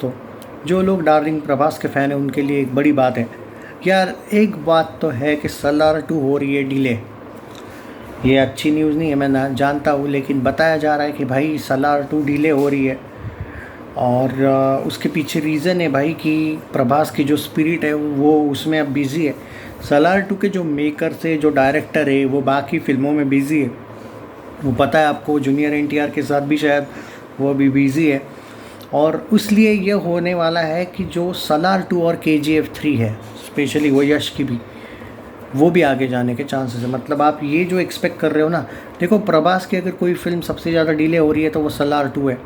दोस्तों, जो लोग डार्लिंग प्रभास के फ़ैन हैं उनके लिए एक बड़ी बात है यार। एक बात तो है कि सलार 2 हो रही है डिले। ये अच्छी न्यूज़ नहीं है, मैं ना जानता हूँ, लेकिन बताया जा रहा है कि भाई सलार 2 डिले हो रही है। और उसके पीछे रीज़न है भाई कि प्रभास की जो स्पिरिट है वो उसमें अब बिज़ी है। सलार 2 के जो मेकर से जो डायरेक्टर है वो बाकी फ़िल्मों में बिज़ी है। वो पता है आपको, जूनियर एनटीआर के साथ भी शायद वो अभी बिज़ी है। और इसलिए ये होने वाला है कि जो सलार 2 और केजीएफ 3 है, स्पेशली वो यश की भी, वो भी आगे जाने के चांसेस है। मतलब आप ये जो एक्सपेक्ट कर रहे हो ना, देखो प्रभास की अगर कोई फिल्म सबसे ज़्यादा डिले हो रही है तो वो सलार 2 है।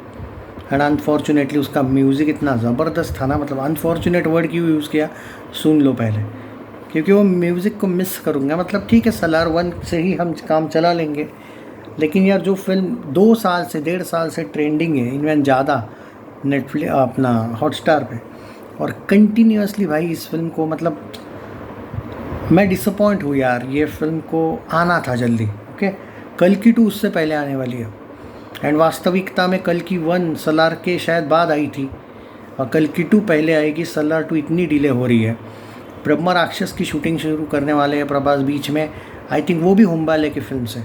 एंड अनफॉर्चुनेटली उसका म्यूज़िक इतना ज़बरदस्त था ना, मतलब अनफॉर्चुनेट वर्ड क्यों यूज़ किया सुन लो पहले, क्योंकि वो म्यूज़िक को मिस करूँगा। मतलब ठीक है, सलार 1 से ही हम काम चला लेंगे, लेकिन यार जो फिल्म 2 साल से 1.5 साल से ट्रेंडिंग है, इवन ज़्यादा नेटफ्लिक्स अपना हॉटस्टार पे, और कंटिन्यूसली भाई इस फिल्म को, मतलब मैं डिसअपॉइंट हूँ यार। ये फिल्म को आना था जल्दी। ओके, कल की 2 उससे पहले आने वाली है। एंड वास्तविकता में कल की 1 सलार के शायद बाद आई थी, और कल की 2 पहले आएगी। सलार 2 इतनी डिले हो रही है। ब्रह्मा राक्षस की शूटिंग शुरू करने वाले हैं प्रभास बीच में, आई थिंक वो भी हुम्बाले की फिल्म से।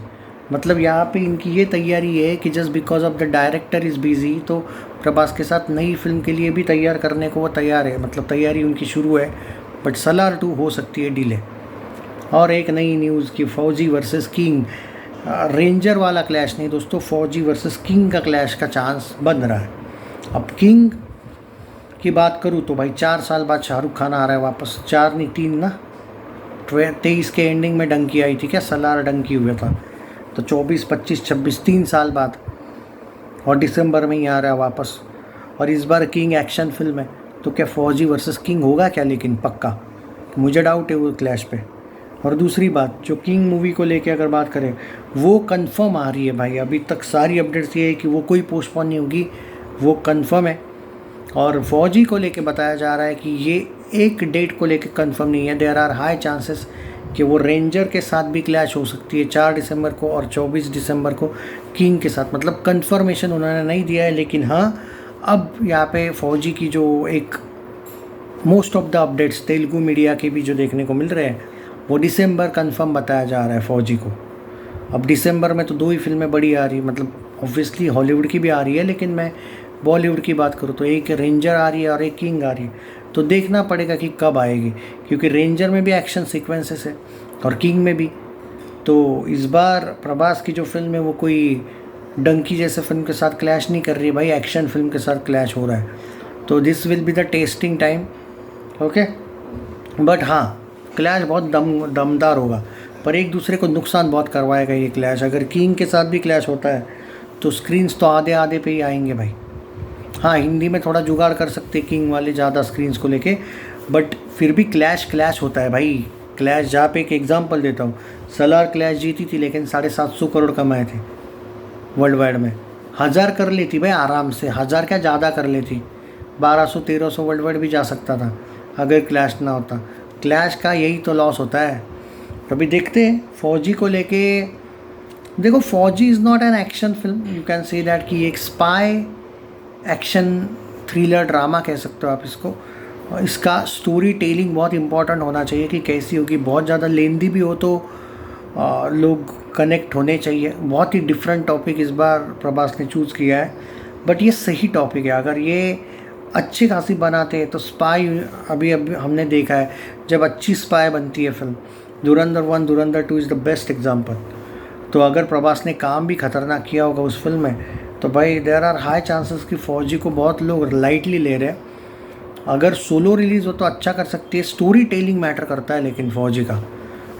मतलब यहाँ पे इनकी ये तैयारी है कि just because of the director is busy, तो प्रभास के साथ नई फिल्म के लिए भी तैयार करने को वो तैयार है। मतलब तैयारी उनकी शुरू है, बट सलार 2 हो सकती है डिले। और एक नई न्यूज़ कि फौजी वर्सेस किंग, रेंजर वाला क्लैश नहीं दोस्तों, फौजी वर्सेस किंग का क्लैश का चांस बन रहा है। अब किंग की बात करूँ तो भाई 4 साल बाद शाहरुख खान आ रहा है वापस। 4 नहीं 3 ना, 23 के एंडिंग में डंकी आई थी क्या, सलार डंकी हुआ था, तो 24, 25, 26 3 साल बाद, और दिसंबर में ही आ रहा है वापस। और इस बार किंग एक्शन फिल्म है, तो क्या फौजी वर्सेस किंग होगा क्या? लेकिन पक्का मुझे डाउट है वो क्लैश पे। और दूसरी बात, जो किंग मूवी को लेके अगर बात करें, वो कंफर्म आ रही है भाई। अभी तक सारी अपडेट्स ये है कि वो कोई पोस्टपोन नहीं होगी, वो कंफर्म है। और फौजी को लेके बताया जा रहा है कि ये एक डेट को लेके कंफर्म नहीं है। देयर आर हाई चांसेस कि वो रेंजर के साथ भी क्लैश हो सकती है 4 दिसंबर को, और 24 दिसंबर को किंग के साथ। मतलब कंफर्मेशन उन्होंने नहीं दिया है, लेकिन हाँ, अब यहाँ पे फौजी की जो एक most of the updates Telugu media के भी जो देखने को मिल रहे हैं, वो दिसंबर कंफर्म बताया जा रहा है फौजी को। अब दिसंबर में तो 2 ही फिल्में बड़ी आ रही है, मतलब ऑब्वियसली हॉलीवुड की भी आ रही है, लेकिन मैं बॉलीवुड की बात करूँ तो एक रेंजर आ रही है और एक किंग आ रही है। तो देखना पड़ेगा कि कब आएगी, क्योंकि रेंजर में भी एक्शन सीक्वेंसेस है और किंग में भी। तो इस बार प्रभास की जो फिल्म है वो कोई डंकी जैसे फिल्म के साथ क्लैश नहीं कर रही है भाई, एक्शन फिल्म के साथ क्लैश हो रहा है। तो this will be the testing time. Okay, but हाँ, क्लैश बहुत दमदार होगा, पर एक दूसरे को नुकसान बहुत करवाएगा ये क्लैश। अगर किंग के साथ भी क्लैश होता है तो स्क्रीन्स तो आधे आधे पे ही आएंगे भाई। हाँ, हिंदी में थोड़ा जुगाड़ कर सकते किंग वाले ज़्यादा स्क्रीन्स को लेके, बट फिर भी क्लैश होता है भाई। क्लैश, जहाँ पे एक एग्जांपल देता हूँ, सलार क्लैश जीती थी लेकिन 750 करोड़ कमाए थे वर्ल्ड वाइड में। 1000 कर लेती भाई आराम से, 1000 क्या ज़्यादा कर लेती, 1200-1300 वर्ल्ड वाइड भी जा सकता था अगर क्लैश ना होता। क्लैश का यही तो लॉस होता है। अभी देखते हैं फौजी को लेके। देखो, फौजी is not an action film, you can say that कि एक स्पाई एक्शन थ्रिलर ड्रामा कह सकते हो आप इसको। और इसका स्टोरी टेलिंग बहुत इंपॉर्टेंट होना चाहिए कि कैसी होगी। बहुत ज़्यादा लेंदी भी हो तो लोग कनेक्ट होने चाहिए। बहुत ही डिफरेंट टॉपिक इस बार प्रभास ने चूज़ किया है, बट ये सही टॉपिक है। अगर ये अच्छी खासी बनाते हैं तो स्पाई, अभी हमने देखा है जब अच्छी स्पाई बनती है film, Dhurandhar 1, Dhurandhar 2 is the best example. तो अगर प्रभास ने काम भी खतरनाक किया होगा उस फिल्म में, तो भाई देयर आर हाई चांसेस कि फौजी को बहुत लोग लाइटली ले रहे हैं। अगर सोलो रिलीज़ हो तो अच्छा कर सकती है, स्टोरी टेलिंग मैटर करता है लेकिन फौजी का।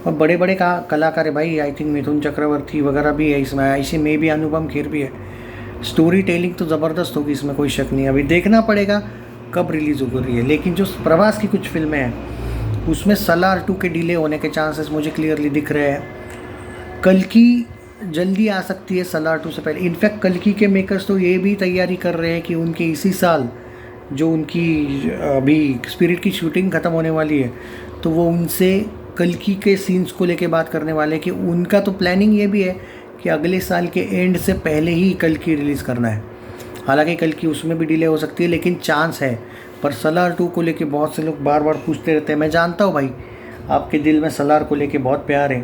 और बड़े बड़े कलाकार है भाई, आई थिंक मिथुन चक्रवर्ती वगैरह भी है इसमें, ऐसे में भी अनुपम खेर भी है। स्टोरी टेलिंग तो ज़बरदस्त होगी, इसमें कोई शक नहीं है। अभी देखना पड़ेगा कब रिलीज़ हो रही है। लेकिन जो प्रभास की कुछ फिल्में हैं उसमें सलार 2 के डिले होने के चांसेस मुझे क्लियरली दिख रहे हैं। कल की जल्दी आ सकती है सलार 2 से पहले। इनफैक्ट कल की के मेकर्स तो ये भी तैयारी कर रहे हैं कि उनके इसी साल जो उनकी अभी स्पिरिट की शूटिंग ख़त्म होने वाली है, तो वो उनसे कल की के सीन्स को लेके बात करने वाले कि उनका तो प्लानिंग ये भी है कि अगले साल के एंड से पहले ही कल की रिलीज़ करना है। हालांकि कल की उसमें भी डिले हो सकती है, लेकिन चांस है। पर सलार 2 को लेके बहुत से लोग बार बार पूछते रहते हैं। मैं जानता हूँ भाई आपके दिल में सलार को लेके बहुत प्यार है,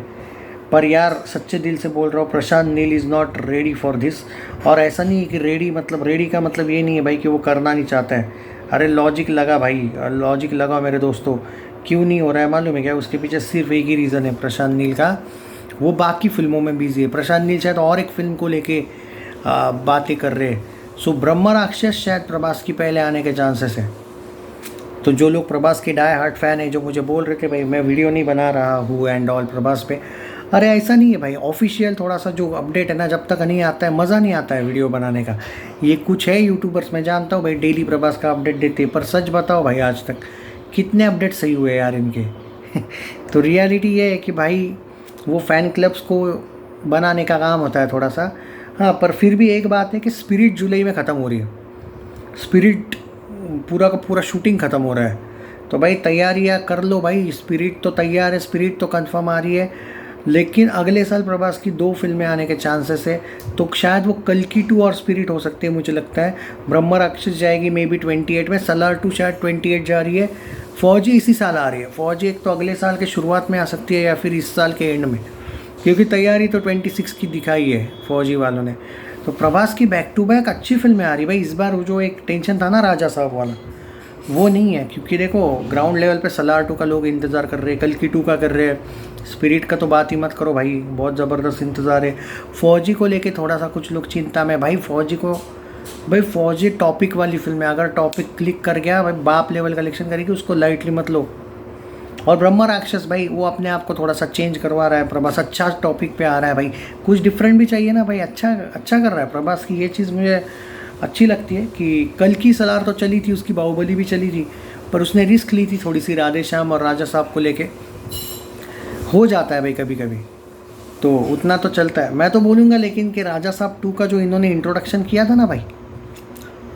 पर यार सच्चे दिल से बोल रहा हूँ, Prashant Neel is not ready for this. और ऐसा नहीं है कि रेडी मतलब, रेडी का मतलब ये नहीं है भाई कि वो करना नहीं चाहता है। अरे लॉजिक लगा भाई, लॉजिक लगा मेरे दोस्तों। क्यों नहीं हो रहा है मालूम है क्या? उसके पीछे सिर्फ एक ही रीज़न है प्रशांत नील का, वो बाकी फिल्मों में बिजी है। प्रशांत नील शायद और एक फिल्म को लेके बातें कर रहे हैं। सो ब्रह्म राक्षस शायद प्रभास की पहले आने के चांसेस है। तो जो लोग प्रभास के डाई हार्ट फैन है, जो मुझे बोल रहे थे भाई मैं वीडियो नहीं बना रहा हूँ एंड ऑल प्रभास पे, अरे ऐसा नहीं है भाई। ऑफिशियल थोड़ा सा जो अपडेट है ना, जब तक नहीं आता है मज़ा नहीं आता है वीडियो बनाने का। ये कुछ है यूट्यूबर्स मैं जानता हूँ भाई डेली प्रभास का अपडेट देते हैं, पर सच बताओ भाई आज तक कितने अपडेट सही हुए यार इनके। तो रियलिटी ये है कि भाई वो फ़ैन क्लब्स को बनाने का काम होता है थोड़ा सा। हाँ, पर फिर भी एक बात है कि स्पिरिट जुलाई में ख़त्म हो रही है। स्पिरिट पूरा का पूरा शूटिंग ख़त्म हो रहा है, तो भाई तैयारियाँ कर लो भाई। स्पिरिट तो तैयार है, स्पिरिट तो कंफर्म आ रही है, लेकिन अगले साल प्रभास की 2 फिल्में आने के चांसेस है। तो शायद वो कल की 2 और स्पिरिट हो सकते हैं मुझे लगता है। ब्रह्म राक्षस जाएगी मे बी 28 में, सलार 2 शायद 28 जा रही है, फौजी इसी साल आ रही है। फौजी एक तो अगले साल के शुरुआत में आ सकती है या फिर इस साल के एंड में, क्योंकि तैयारी तो 26 की दिखाई है फौजी वालों ने। तो प्रभास की बैक टू बैक अच्छी फिल्में आ रही भाई। इस बार वो जो एक टेंशन था ना राजा साहब वाला, वो नहीं है, क्योंकि देखो ग्राउंड लेवल पे सलार 2 का लोग इंतज़ार कर रहे हैं, कल की 2 का कर रहे हैं, स्पिरिट का तो बात ही मत करो भाई, बहुत ज़बरदस्त इंतज़ार है। फौजी को लेके थोड़ा सा कुछ लोग चिंता में भाई। फौजी टॉपिक वाली फिल्म है, अगर टॉपिक क्लिक कर गया भाई बाप लेवल कलेक्शन करेगी, उसको लाइटली मत लो। और ब्रह्म राक्षस भाई वो अपने आप को थोड़ा सा चेंज करवा रहा है प्रभास, अच्छा टॉपिक पे आ रहा है भाई, कुछ डिफरेंट भी चाहिए ना भाई। अच्छा कर रहा है प्रभास की, ये चीज़ मुझे अच्छी लगती है कि कल की सलार तो चली थी, उसकी बाहुबली भी चली थी, पर उसने रिस्क ली थी थोड़ी सी राधे श्याम और राजा साहब को लेके। हो जाता है भाई कभी कभी, तो उतना तो चलता है। मैं तो बोलूँगा लेकिन कि राजा साहब 2 का जो इन्होंने इंट्रोडक्शन किया था ना भाई,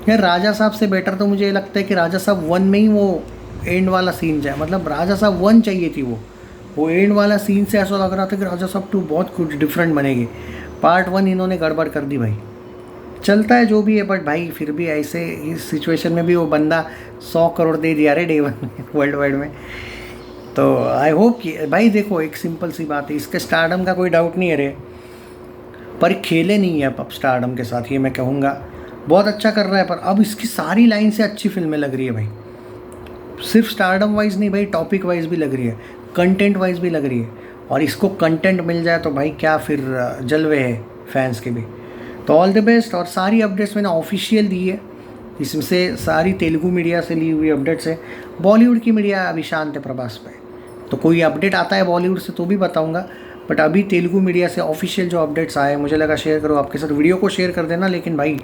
यार राजा साहब से बेटर तो मुझे लगता है कि राजा साहब 1 में ही वो एंड वाला सीन जाए। मतलब राजा साहब 1 चाहिए थी, वो एंड वाला सीन से ऐसा लग रहा था कि राजा साहब 2 बहुत कुछ डिफरेंट बनेगी। पार्ट 1 इन्होंने गड़बड़ कर दी भाई। चलता है जो भी है, बट भाई फिर भी ऐसे इस सिचुएशन में भी वो बंदा 100 करोड़ दे दिया रे डे 1 में वर्ल्ड वाइड में। तो आई होप कि भाई देखो एक सिंपल सी बात है, इसके स्टारडम का कोई डाउट नहीं है रे, पर खेले नहीं है अब स्टारडम के साथ, ये मैं कहूँगा। बहुत अच्छा कर रहा है, पर अब इसकी सारी लाइन से अच्छी फिल्में लग रही है भाई। सिर्फ स्टारडम वाइज नहीं भाई, टॉपिक वाइज भी लग रही है, कंटेंट वाइज भी लग रही है। और इसको कंटेंट मिल जाए तो भाई क्या फिर जलवे है फैंस के भी। तो ऑल द बेस्ट। और सारी अपडेट्स मैंने ऑफिशियल दी है, इसमें से सारी तेलुगु मीडिया से ली हुई अपडेट्स है। बॉलीवुड की मीडिया अभी शांत है प्रभास पे, तो कोई अपडेट आता है बॉलीवुड से तो भी बताऊंगा, बट अभी तेलुगु मीडिया से ऑफिशियल जो अपडेट्स आए मुझे लगा शेयर करो आपके साथ। वीडियो को शेयर कर देना, लेकिन भाई